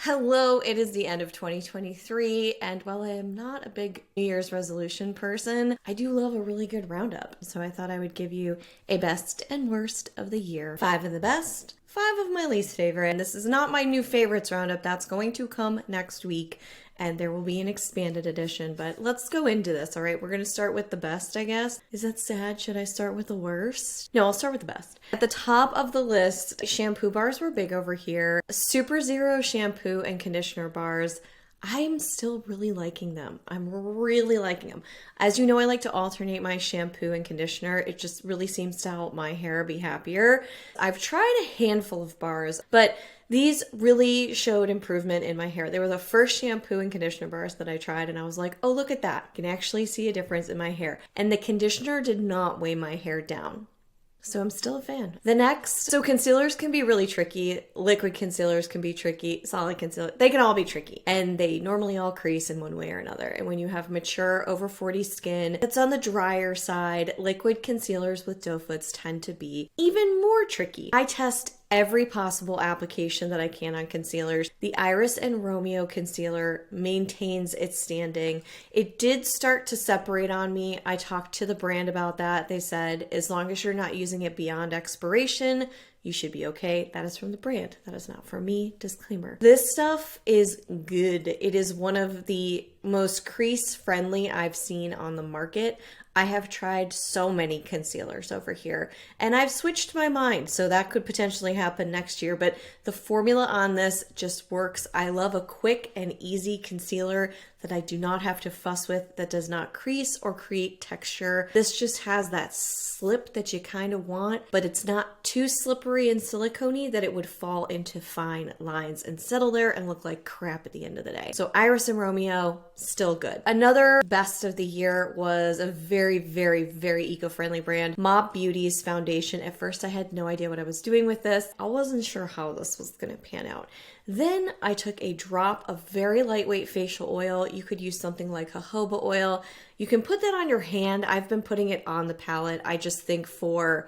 Hello, it is the end of 2023, and while I am not a big New Year's resolution person, I do love a really good roundup. So I thought I would give you a best and worst of the year. 5 of the best, 5 of my least favorite. And this is not my new favorites roundup, that's going to come next week, and there will be an expanded edition, but let's go into this, all right? We're gonna start with the best, I guess. Is that sad? Should I start with the worst? No, I'll start with the best. At the top of the list, shampoo bars were big over here. Super Zero shampoo and conditioner bars. I'm still really liking them. I'm really liking them. As you know, I like to alternate my shampoo and conditioner. It just really seems to help my hair be happier. I've tried a handful of bars, but these really showed improvement in my hair. They were the first shampoo and conditioner bars that I tried, and I was like, oh, look at that. I can actually see a difference in my hair. And the conditioner did not weigh my hair down. So I'm still a fan. The next, so concealers can be really tricky. Liquid concealers can be tricky. Solid concealer, they can all be tricky. And they normally all crease in one way or another. And when you have mature over 40 skin that's on the drier side, liquid concealers with doe foots tend to be even more tricky. I test every possible application that I can on concealers. The Iris and Romeo concealer maintains its standing. It did start to separate on me. I talked to the brand about that. They said, as long as you're not using it beyond expiration, you should be okay. That is from the brand. That is not from me. Disclaimer. This stuff is good. It is one of the most crease friendly I've seen on the market. I have tried so many concealers over here, and I've switched my mind, so that could potentially happen next year, but the formula on this just works. I love a quick and easy concealer that I do not have to fuss with, that does not crease or create texture. This just has that slip that you kind of want, but it's not too slippery and silicone-y that it would fall into fine lines and settle there and look like crap at the end of the day. So Iris and Romeo, still good. Another best of the year was a very, very, very eco-friendly brand, Mob Beauty's foundation. At first I had no idea what I was doing with this. I wasn't sure how this was gonna pan out. Then I took a drop of very lightweight facial oil. You could use something like jojoba oil. You can put that on your hand. I've been putting it on the palette. I just think for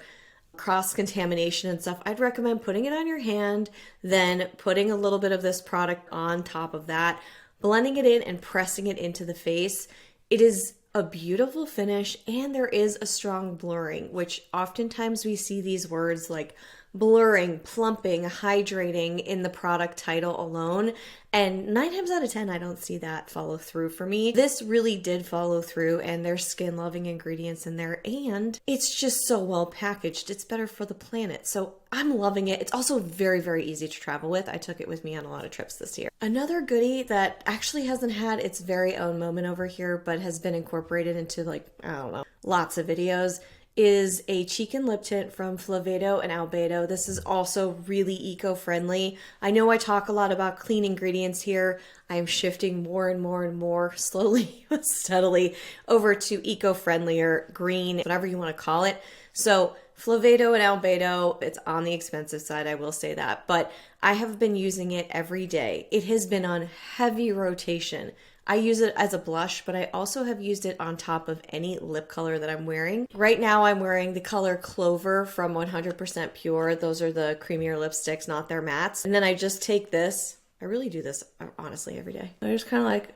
cross-contamination and stuff, I'd recommend putting it on your hand, then putting a little bit of this product on top of that, blending it in and pressing it into the face. It is a beautiful finish, and there is a strong blurring, which oftentimes we see these words like blurring, plumping, hydrating in the product title alone, and 9 times out of 10 I don't see that follow through for me. This really did follow through, and there's skin loving ingredients in there, and it's just so well packaged. It's better for the planet, so I'm loving it. It's also very, very easy to travel with. I took it with me on a lot of trips this year. Another goodie that actually hasn't had its very own moment over here, but has been incorporated into, like, I don't know, lots of videos, is a cheek and lip tint from Flavedo and Albedo. This is also really eco-friendly. I know I talk a lot about clean ingredients here. I am shifting more and more and more, slowly but steadily, over to eco-friendlier, green, whatever you want to call it. So Flavedo and Albedo, it's on the expensive side, I will say that, but I have been using it every day. It has been on heavy rotation. I use it as a blush, but I also have used it on top of any lip color that I'm wearing. Right now I'm wearing the color Clover from 100% Pure. Those are the creamier lipsticks, not their mattes. And then I just take this, I really do this honestly every day. I just kind of like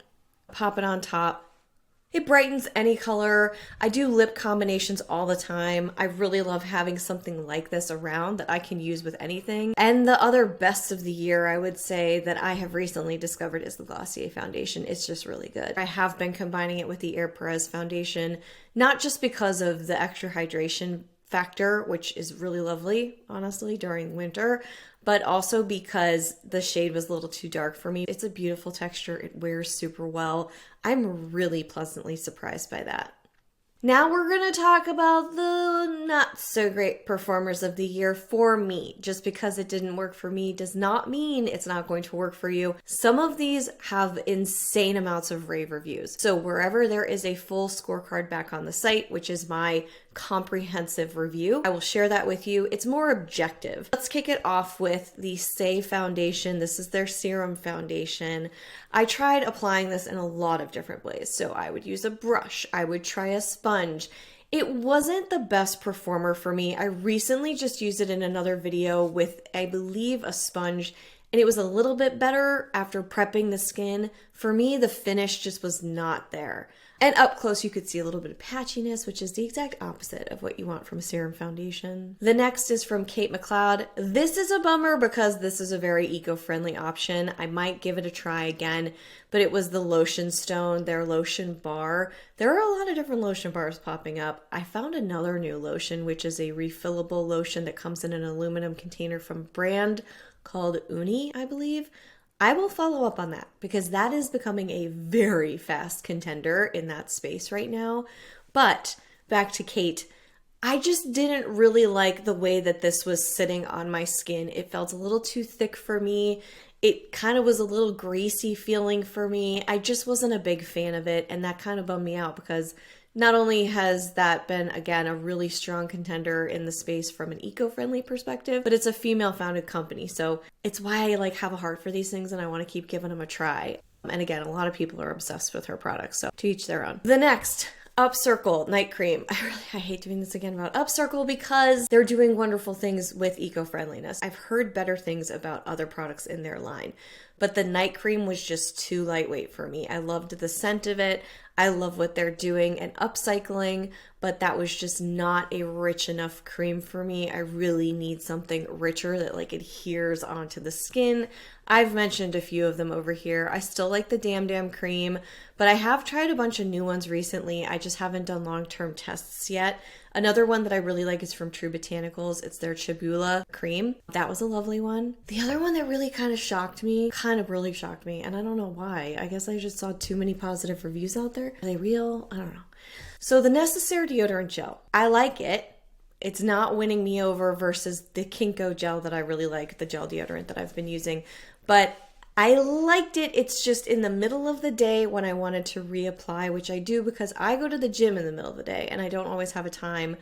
pop it on top. It brightens any color. I do lip combinations all the time. I really love having something like this around that I can use with anything. And the other best of the year, I would say, that I have recently discovered is the Glossier foundation. It's just really good. I have been combining it with the Air Perez foundation, not just because of the extra hydration factor, which is really lovely, honestly, during winter, but also because the shade was a little too dark for me. It's a beautiful texture. It wears super well. I'm really pleasantly surprised by that. Now we're going to talk about the not so great performers of the year for me. Just because it didn't work for me does not mean it's not going to work for you. Some of these have insane amounts of rave reviews. So wherever there is a full scorecard back on the site, which is my comprehensive review, I will share that with you. It's more objective. Let's kick it off with the Say foundation. This is their serum foundation. I tried applying this in a lot of different ways. So I would use a brush. I would try a sponge. It wasn't the best performer for me. I recently just used it in another video with, I believe, a sponge and it was a little bit better after prepping the skin. For me, the finish just was not there. And up close, you could see a little bit of patchiness, which is the exact opposite of what you want from a serum foundation. The next is from Kate McLeod. This is a bummer because this is a very eco-friendly option. I might give it a try again, but it was the Lotion Stone, their lotion bar. There are a lot of different lotion bars popping up. I found another new lotion, which is a refillable lotion that comes in an aluminum container from a brand called Uni, I believe. I will follow up on that because that is becoming a very fast contender in that space right now. But back to Kate, I just didn't really like the way that this was sitting on my skin. It felt a little too thick for me. It kind of was a little greasy feeling for me. I just wasn't a big fan of it, and that kind of bummed me out because not only has that been, again, a really strong contender in the space from an eco-friendly perspective, but it's a female-founded company. So it's why I have a heart for these things and I want to keep giving them a try. And again, a lot of people are obsessed with her products, so to each their own. The next, Upcircle Night Cream. I hate doing this again about Upcircle because they're doing wonderful things with eco-friendliness. I've heard better things about other products in their line, but the night cream was just too lightweight for me. I loved the scent of it. I love what they're doing and upcycling, but that was just not a rich enough cream for me. I really need something richer that adheres onto the skin. I've mentioned a few of them over here. I still like the Damn cream, but I have tried a bunch of new ones recently. I just haven't done long-term tests yet. Another one that I really like is from True Botanicals. It's their Chibula cream. That was a lovely one. The other one that really kind of really shocked me, and I don't know why. I guess I just saw too many positive reviews out there. Are they real? I don't know. So the Necessaire deodorant gel. I like it. It's not winning me over versus the Kinko gel that I really like, the gel deodorant that I've been using. But I liked it. It's just in the middle of the day when I wanted to reapply, which I do because I go to the gym in the middle of the day and I don't always have time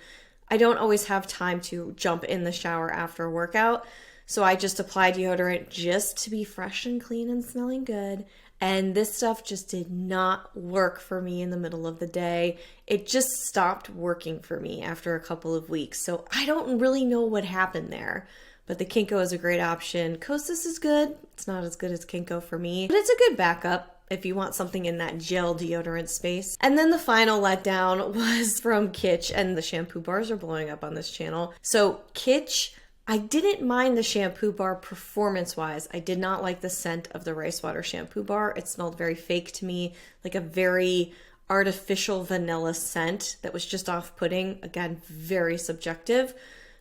to jump in the shower after a workout. So I just apply deodorant just to be fresh and clean and smelling good. And this stuff just did not work for me in the middle of the day. It just stopped working for me after a couple of weeks. So I don't really know what happened there. But the Kinko is a great option. Kosas is good. It's not as good as Kinko for me, but it's a good backup if you want something in that gel deodorant space. And then the final letdown was from Kitsch, and the shampoo bars are blowing up on this channel. So Kitsch, I didn't mind the shampoo bar performance-wise. I did not like the scent of the rice water shampoo bar. It smelled very fake to me, like a very artificial vanilla scent that was just off-putting. Again, very subjective.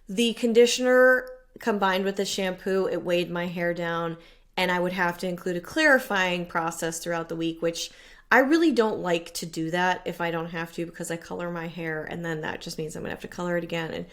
The conditioner combined with the shampoo, it weighed my hair down, and I would have to include a clarifying process throughout the week, which I really don't like to do that if I don't have to because I color my hair, and then that just means I'm gonna have to color it again. And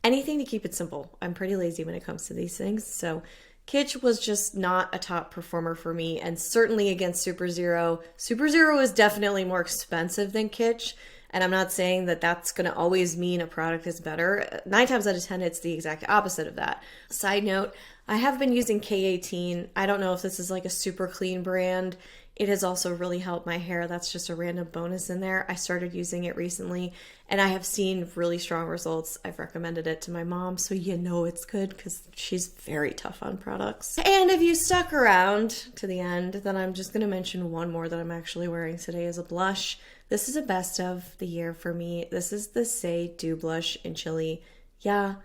anything to keep it simple. I'm pretty lazy when it comes to these things. So Kitsch was just not a top performer for me, and certainly against Super Zero. Super Zero is definitely more expensive than Kitsch, and I'm not saying that that's going to always mean a product is better. 9 times out of 10, it's the exact opposite of that. Side note, I have been using K18. I don't know if this is a super clean brand. It has also really helped my hair. That's just a random bonus in there. I started using it recently, and I have seen really strong results. I've recommended it to my mom, so it's good because she's very tough on products. And if you stuck around to the end, then I'm just going to mention one more that I'm actually wearing today as a blush. This is a best of the year for me. This is the Say Dew Blush in Chili. Yeah,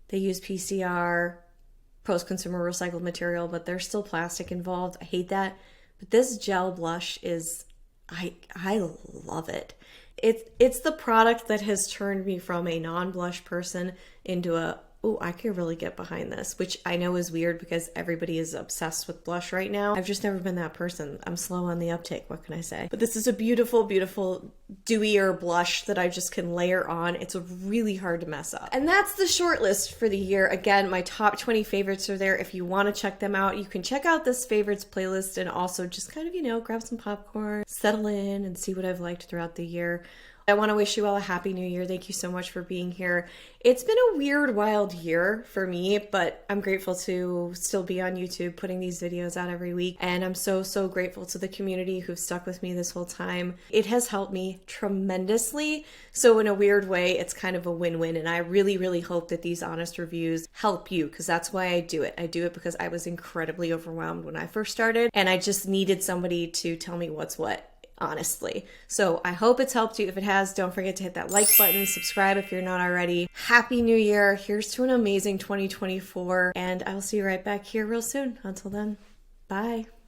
they use PCR, post-consumer recycled material, but there's still plastic involved. I hate that. But this gel blush is, I love it. It's the product that has turned me from a non-blush person into I could really get behind this, which I know is weird because everybody is obsessed with blush right now. I've just never been that person. I'm slow on the uptake, what can I say? But this is a beautiful, beautiful dewier blush that I just can layer on. It's really hard to mess up. And that's the short list for the year. Again, my top 20 favorites are there. If you want to check them out, you can check out this favorites playlist and also just kind of, grab some popcorn, settle in and see what I've liked throughout the year. I want to wish you all a happy new year. Thank you so much for being here. It's been a weird, wild year for me, but I'm grateful to still be on YouTube putting these videos out every week. And I'm so, so grateful to the community who've stuck with me this whole time. It has helped me tremendously. So in a weird way, it's kind of a win-win. And I really, really hope that these honest reviews help you, because that's why I do it. I do it because I was incredibly overwhelmed when I first started, and I just needed somebody to tell me what's what, honestly. So I hope it's helped you. If it has, don't forget to hit that like button, subscribe if you're not already. Happy New Year. Here's to an amazing 2024, and I'll see you right back here real soon. Until then, bye.